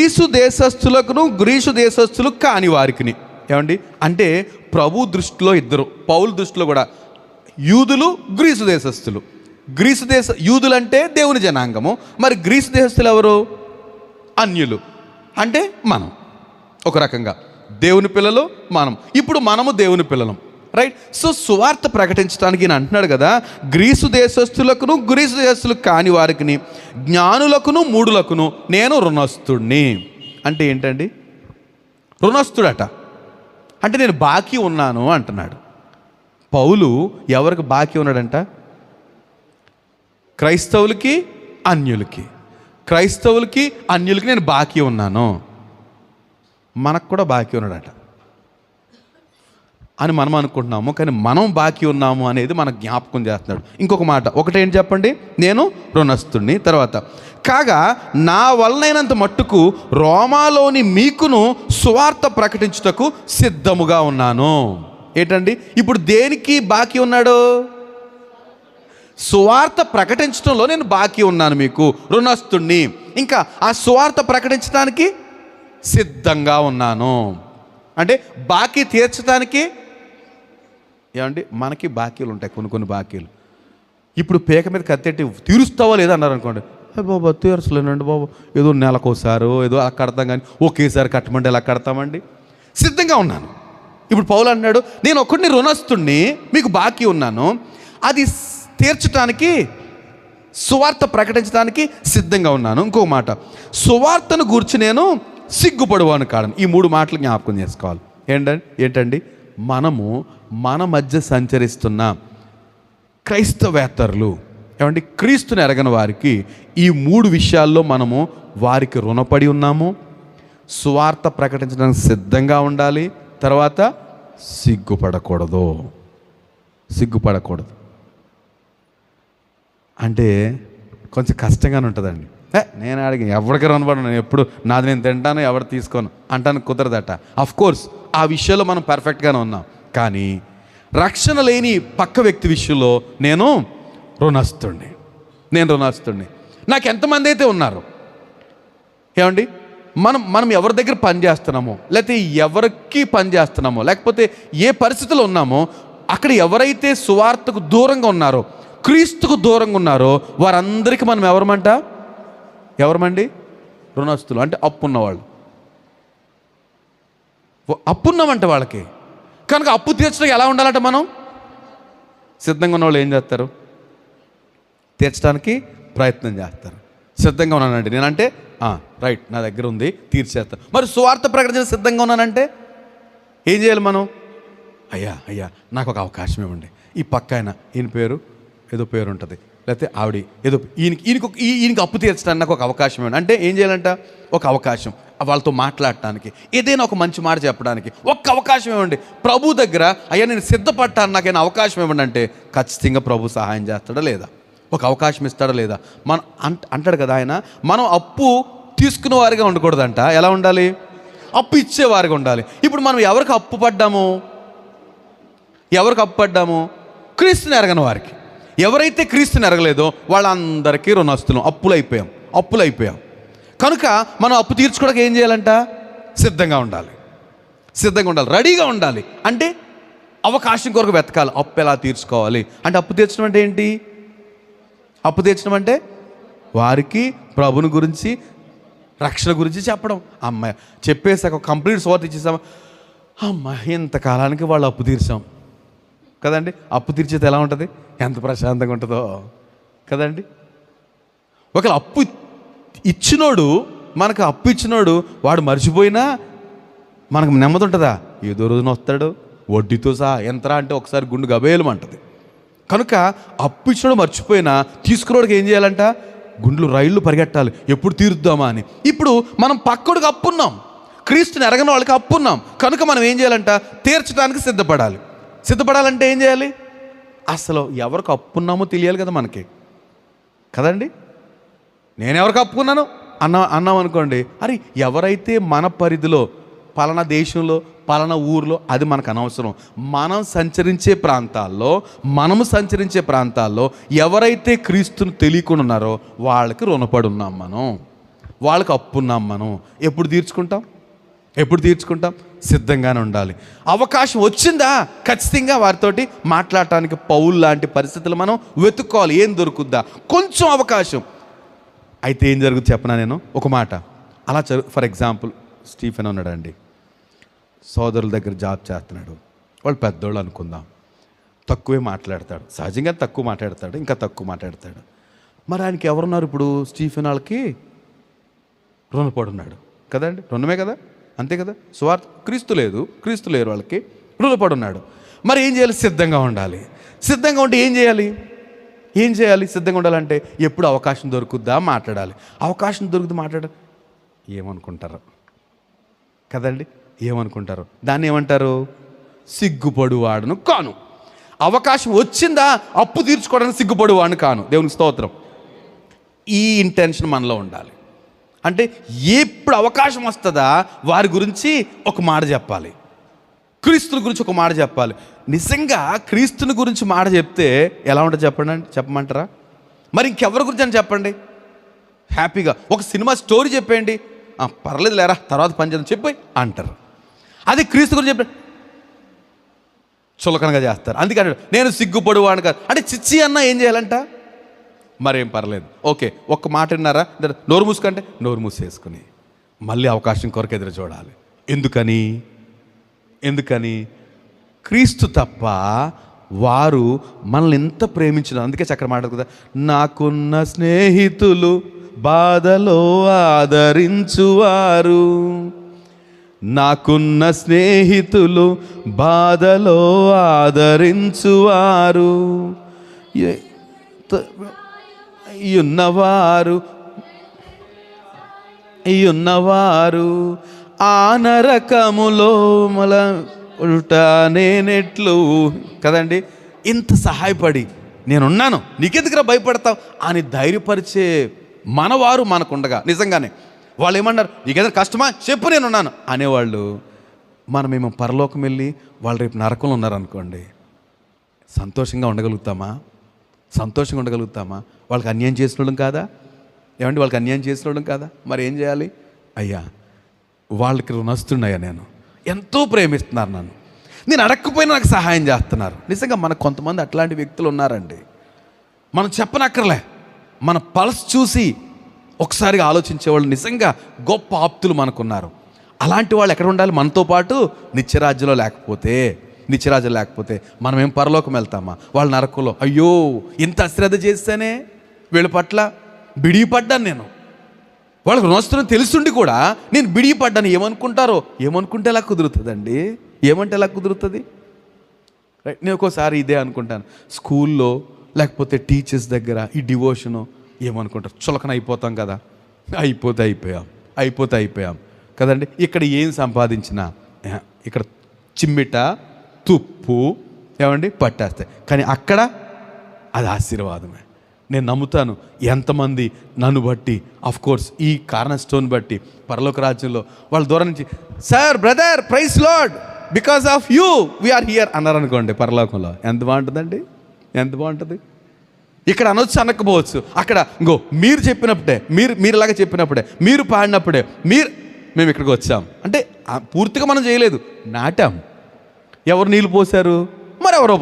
Greece దేశస్థులకును Greece దేశస్థులు కాని వారికిని. ఏమండి అంటే ప్రభు దృష్టిలో ఇద్దరు, పౌలు దృష్టిలో కూడా యూదులు, గ్రీసు దేశస్థులు. యూదులు అంటే దేవుని జనాంగము, మరి గ్రీసు దేశస్థులు ఎవరు? అన్యులు. అంటే మనం ఒక రకంగా దేవుని పిల్లలు మనం. ఇప్పుడు మనము దేవుని పిల్లలం, రైట్? సో సువార్త ప్రకటించడానికి ఈయన అంటున్నాడు కదా, గ్రీసు దేశస్థులకును గ్రీసు దేశస్థులకు కాని వారికిని, జ్ఞానులకును మూఢులకును నేను రుణస్థుడిని. అంటే ఏంటండి? రుణస్థుడట అంటే నేను బాకీ ఉన్నాను అంటున్నాడు. పౌలు ఎవరికి బాకీ ఉన్నాడంట? క్రైస్తవులకి అన్యులకి. క్రైస్తవులకి అన్యులకి నేను బాకీ ఉన్నాను. మనకు కూడా బాకీ ఉన్నాడట అని మనం అనుకుంటున్నాము, కానీ మనం బాకీ ఉన్నాము అనేది మనకు జ్ఞాపకం చేస్తున్నాడు. ఇంకొక మాట ఒకటేంటి చెప్పండి? నేను రుణస్థుడిని. తర్వాత కాగా నా వలనైనంత మట్టుకు రోమాలోని మీకును సువార్త ప్రకటించుటకు సిద్ధముగా ఉన్నాను. ఏంటండి ఇప్పుడు దేనికి బాకీ ఉన్నాడు? సువార్త ప్రకటించడంలో నేను బాకీ ఉన్నాను, మీకు రుణస్థుడిని. ఇంకా ఆ సువార్త ప్రకటించడానికి సిద్ధంగా ఉన్నాను. అంటే బాకీ తీర్చడానికి. ఏమండి మనకి బాకీలు ఉంటాయి, కొన్ని బాకీలు. ఇప్పుడు పేక మీద కత్తెట్టి తీరుస్తావా లేదా అన్నారు అనుకోండి, బాబా తీర్చలేనండి బాబు, ఏదో నెలకోసారో ఏదో అలా కడతాం, కానీ ఒకేసారి కట్టమంటే ఎలా కడతామండి? సిద్ధంగా ఉన్నాను. ఇప్పుడు పౌలు అన్నాడు, నేను ఒకడిని రుణస్థుడిని, మీకు బాకీ ఉన్నాను, అది తీర్చడానికి సువార్త ప్రకటించడానికి సిద్ధంగా ఉన్నాను. ఇంకో మాట, సువార్తను గూర్చి నేను సిగ్గుపడువాను కాడను. ఈ 3 మాటలు జ్ఞాపకం చేసుకోవాలి. ఏంటండి మనము మన మధ్య సంచరిస్తున్న క్రైస్తవేతరులు, ఏమండి క్రీస్తుని ఎరగని వారికి ఈ 3 విషయాల్లో మనము వారికి రుణపడి ఉన్నాము. సువార్త ప్రకటించడానికి సిద్ధంగా ఉండాలి. తర్వాత సిగ్గుపడకూడదు. అంటే కొంచెం కష్టంగానే ఉంటుందండి. నేను అడిగి ఎవరికి రుణపడను, నేను ఎప్పుడు నాది నేను తింటాను, ఎవరు తీసుకోను అంటాను, కుదరదట. కోర్స్ ఆ విషయంలో మనం పర్ఫెక్ట్గానే ఉన్నాం, కానీ రక్షణ లేని పక్క వ్యక్తి విషయంలో నేను రుణస్థుడిని. నాకు ఎంతమంది అయితే ఉన్నారు, ఏమండి మనం ఎవరి దగ్గర పని చేస్తున్నామో, లేకపోతే ఎవరికి పని చేస్తున్నామో, లేకపోతే ఏ పరిస్థితిలో ఉన్నామో, అక్కడ ఎవరైతే సువార్తకు దూరంగా ఉన్నారో, క్రీస్తుకు దూరంగా ఉన్నారో, వారందరికీ మనం ఎవరమండి? రుణస్థులు. అంటే అప్పున్నవాళ్ళు. అప్పున్నామంటే వాళ్ళకి కనుక అప్పు తీర్చడానికి ఎలా ఉండాలంట? మనం సిద్ధంగా ఉన్న వాళ్ళు ఏం చేస్తారు? తీర్చడానికి ప్రయత్నం చేస్తారు. సిద్ధంగా ఉన్నానండి నేనంటే రైట్, నా దగ్గర ఉంది, తీర్చేస్తాను. మరి సువార్త ప్రకటన సిద్ధంగా ఉన్నానంటే ఏం చేయాలి మనం? అయ్యా నాకు ఒక అవకాశం ఇవ్వండి. ఈ పక్క ఈయన పేరు ఏదో పేరు ఉంటుంది, లేకపోతే ఆవిడ ఏదో ఈయనకి అప్పు తీర్చడానికి నాకు ఒక అవకాశం ఇవ్వండి అంటే ఏం చేయాలంట? ఒక అవకాశం, వాళ్ళతో మాట్లాడటానికి, ఏదైనా ఒక మంచి మాట చెప్పడానికి ఒక్క అవకాశం ఇవ్వండి. ప్రభు దగ్గర అయ్యా నేను సిద్ధపడ్డాను, నాకైనా అవకాశం ఇవ్వండి అంటే ఖచ్చితంగా ప్రభు సహాయం చేస్తాడా లేదా? ఒక అవకాశం ఇస్తాడా లేదా? మనం అంటాడు కదా ఆయన, మనం అప్పు తీసుకునే వారిగా ఉండకూడదంట. ఎలా ఉండాలి? అప్పు ఇచ్చేవారిగా ఉండాలి. ఇప్పుడు మనం ఎవరికి అప్పు పడ్డాము? క్రీస్తుని ఎరగని వారికి. ఎవరైతే క్రీస్తుని ఎరగలేదో వాళ్ళందరికీ రుణస్తులం, అప్పులైపోయాం. కనుక మనం అప్పు తీర్చుకోవడానికి ఏం చేయాలంట? సిద్ధంగా ఉండాలి, రెడీగా ఉండాలి. అంటే అవకాశం కొరకు వెతకాలి. అప్పు ఎలా తీర్చుకోవాలి అంటే, అప్పు తీర్చడం అంటే ఏంటి? అప్పు తీర్చడం అంటే వారికి ప్రభుని గురించి, రక్షణ గురించి చెప్పడం. అమ్మాయి చెప్పేసాక కంప్లీట్ స్వార్థ ఇచ్చేసాం, అమ్మాయి ఇంతకాలానికి వాళ్ళు అప్పు తీర్చాం కదండి. అప్పు తీర్చేది ఎలా ఉంటుంది? ఎంత ప్రశాంతంగా ఉంటుందో కదండి. ఒకవేళ అప్పు ఇచ్చినోడు, మనకు అప్పు ఇచ్చినోడు వాడు మర్చిపోయినా మనకు నెమ్మది ఉంటుందా? ఏదో రోజున వస్తాడు వడ్డీతో సహా. ఎంతరా అంటే ఒకసారి గుండు గబేలమంటది. కనుక అప్పు ఇచ్చినోడు మర్చిపోయినా తీసుకున్నోడికి ఏం చేయాలంట? గుండ్లు రైళ్ళు పరిగెట్టాలి, ఎప్పుడు తీరుద్దామా అని. ఇప్పుడు మనం పక్కడికి అప్పున్నాం, క్రీస్తుని ఎరగని వాళ్ళకి అప్పున్నాం. కనుక మనం ఏం చేయాలంట? తీర్చడానికి సిద్ధపడాలంటే ఏం చేయాలి? అసలు ఎవరికి అప్పున్నామో తెలియాలి కదా మనకి, కదండి. నేను ఎవరికి అప్పుకున్నాను అన్నాం అనుకోండి, అరే ఎవరైతే మన పరిధిలో పలానా దేశంలో పలానా ఊర్లో, అది మనకు అనవసరం. మనము సంచరించే ప్రాంతాల్లో ఎవరైతే క్రీస్తుని తెలియకుండా ఉన్నారో వాళ్ళకి రుణపడి ఉన్నాం మనం. వాళ్ళకి అప్పున్నాం మనం. ఎప్పుడు తీర్చుకుంటాం? సిద్ధంగానే ఉండాలి. అవకాశం వచ్చిందా ఖచ్చితంగా వారితోటి మాట్లాడటానికి పౌలు లాంటి పరిస్థితులు మనం వెతుక్కోవాలి. ఏం దొరుకుద్దా కొంచెం అవకాశం అయితే ఏం జరుగుతుంది చెప్పనా నేను ఒక మాట అలా ఫర్ ఎగ్జాంపుల్ స్టీఫెన్ ఉన్నాడండి, సోదరుల దగ్గర జాబ్ చేస్తున్నాడు. వాళ్ళు పెద్దోళ్ళు అనుకుందాం, తక్కువే మాట్లాడతాడు, సహజంగా తక్కువ మాట్లాడతాడు, ఇంకా తక్కువ మాట్లాడతాడు. మరి ఆయనకి ఎవరున్నారు ఇప్పుడు? స్టీఫెన్ వాళ్ళకి రుణపడున్నాడు కదండి, రుణమే కదా, అంతే కదా. స్వార్థ క్రీస్తు లేరు, వాళ్ళకి రుణపడున్నాడు. మరి ఏం చేయాలి? సిద్ధంగా ఉండాలి. సిద్ధంగా ఉంటే ఏం చేయాలి? సిద్ధంగా ఉండాలంటే ఎప్పుడు అవకాశం దొరుకుద్దా మాట్లాడాలి. అవకాశం దొరుకుతుంది మాట్లాడాలి. ఏమనుకుంటారు కదండి, ఏమనుకుంటారు? దాన్ని ఏమంటారు? సిగ్గుపడువాడును కాను. అవకాశం వచ్చిందా అప్పు తీర్చుకోవడానికి సిగ్గుపడువాడును కాను. దేవునికి స్తోత్రం. ఈ ఇంటెన్షన్ మనలో ఉండాలి. అంటే ఎప్పుడు అవకాశం వస్తుందా వారి గురించి ఒక మాట చెప్పాలి, క్రీస్తుని గురించి ఒక మాట చెప్పాలి. నిజంగా క్రీస్తుని గురించి మాట చెప్తే ఎలా ఉంటుంది చెప్పమంటారా? మరి ఇంకెవరి గురించి అని చెప్పండి. హ్యాపీగా ఒక సినిమా స్టోరీ చెప్పేయండి, పర్లేదు లేరా తర్వాత పని చేద్దాం చెప్పి అంటారు. అది క్రీస్తు గురించి చెప్పండి, చులకనగా చేస్తారు. అందుకని నేను సిగ్గుపడువాడు కాదు అంటే చిచ్చి అన్న ఏం చేయాలంట? మరేం పర్లేదు, ఓకే ఒక్క మాట విన్నారా, నోరు మూసుకంటే నోరు మూసేసుకుని మళ్ళీ అవకాశం కొరకు ఎదురు చూడాలి. ఎందుకని క్రీస్తు తప్ప వారు మనల్ని ఎంత ప్రేమించిన. అందుకే చక్కర మాట కదా, నాకున్న స్నేహితులు బాధలో ఆదరించువారు, నాకున్న స్నేహితులు బాధలో ఆదరించువారు, ఉన్నవారు ఆ నరకములో మల నేనెట్లు కదండి. ఇంత సహాయపడి నేనున్నాను నీకెందుకురా భయపడతావు అని ధైర్యపరిచే మనవారు మనకుండగా నిజంగానే వాళ్ళు ఏమన్నారు, నీకేదైనా కష్టమా చెప్పు నేనున్నాను అనేవాళ్ళు. మనమేమో పరలోకం వెళ్ళి వాళ్ళు రేపు నరకంలో ఉన్నారనుకోండి, సంతోషంగా ఉండగలుగుతామా? వాళ్ళకి అన్యాయం చేసిన వాళ్ళం కాదా? వాళ్ళకి అన్యాయం చేసిన వాళ్ళం కాదా? మరి ఏం చేయాలి? అయ్యా వాళ్ళకి రుణస్తున్నాయా, నేను ఎంతో ప్రేమిస్తున్నారు నన్ను, నేను అడగకపోయినా నాకు సహాయం చేస్తున్నారు. నిజంగా మనకు కొంతమంది అట్లాంటి వ్యక్తులు ఉన్నారండి. మనం చెప్పనక్కర్లే, మన పల్స్ చూసి ఒకసారిగా ఆలోచించేవాళ్ళు నిజంగా గొప్ప ఆప్తులు మనకున్నారు. అలాంటి వాళ్ళు ఎక్కడ ఉండాలి? మనతో పాటు నిత్యరాజ్యంలో లేకపోతే మనమేం పరలోకం వెళ్తామా? వాళ్ళ నరకంలో. అయ్యో ఇంత అశ్రద్ధ చేస్తేనే వీళ్ళ పట్ల బిడిపడ్డాను నేను, వాళ్ళకి రుణస్తుని తెలుసుండి కూడా నేను బిడిపడ్డాను. ఏమనుకుంటే ఎలా కుదురుతుందండి? ఏమంటే ఎలా కుదురుతుంది? రైట్. నేను ఒక్కోసారి ఇదే అనుకుంటాను, స్కూల్లో లేకపోతే టీచర్స్ దగ్గర ఈ డివోషను ఏమనుకుంటారు, చులకన అయిపోతాం కదా, అయిపోయాం కదండి. ఇక్కడ ఏం సంపాదించినా ఇక్కడ చిమ్మిట తుప్పు పట్టేస్తాయి, కానీ అక్కడ అది ఆశీర్వాదమే. నేను నమ్ముతాను ఎంతమంది నన్ను బట్టి కోర్స్ ఈ కార్నర్ స్టోన్ బట్టి పరలోక రాజ్యంలో వాళ్ళ దూరం నుంచి sir brother praise lord because of you we are here అన్నారనుకోండి, పరలోకంలో ఎంత బాగుంటుంది. ఇక్కడ అనొచ్చు అనకపోవచ్చు, అక్కడ ఇంకో మీరు చెప్పినప్పుడే మీరు ఇలాగ చెప్పినప్పుడే మీరు పాడినప్పుడే మేము ఇక్కడికి వచ్చాం అంటే పూర్తిగా మనం చేయలేదు, నాటాం. ఎవరు నీళ్ళు పోసారు? మరెవరో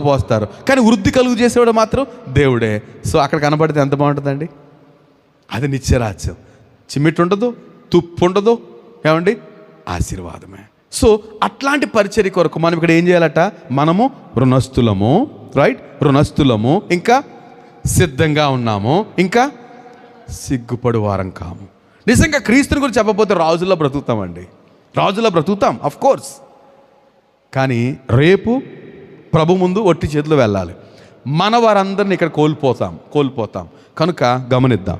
పోస్తారు, కానీ వృద్ధి కలుగు చేసేవాడు మాత్రం దేవుడే. సో అక్కడ కనబడితే ఎంత బాగుంటుందండి? అది నిత్యరాజ్యం. చిమ్మిట్టు ఉండదు, తుప్పు ఉండదు, ఆశీర్వాదమే. సో అట్లాంటి పరిచర్య కొరకు మనం ఇక్కడ ఏం చేయాలట? మనము రుణస్థులము, ఇంకా సిద్ధంగా ఉన్నాము, ఇంకా సిగ్గుపడు వారం కాము. నిజంగా క్రీస్తుని గురించి చెప్పకపోతే రాజుల్లో బ్రతుకుతాం ఆఫ్ కోర్స్, కానీ రేపు ప్రభు ముందు ఒట్టి చేతులు వెళ్ళాలి. మన వారందరిని ఇక్కడ కోల్పోతాం. కనుక గమనిద్దాం.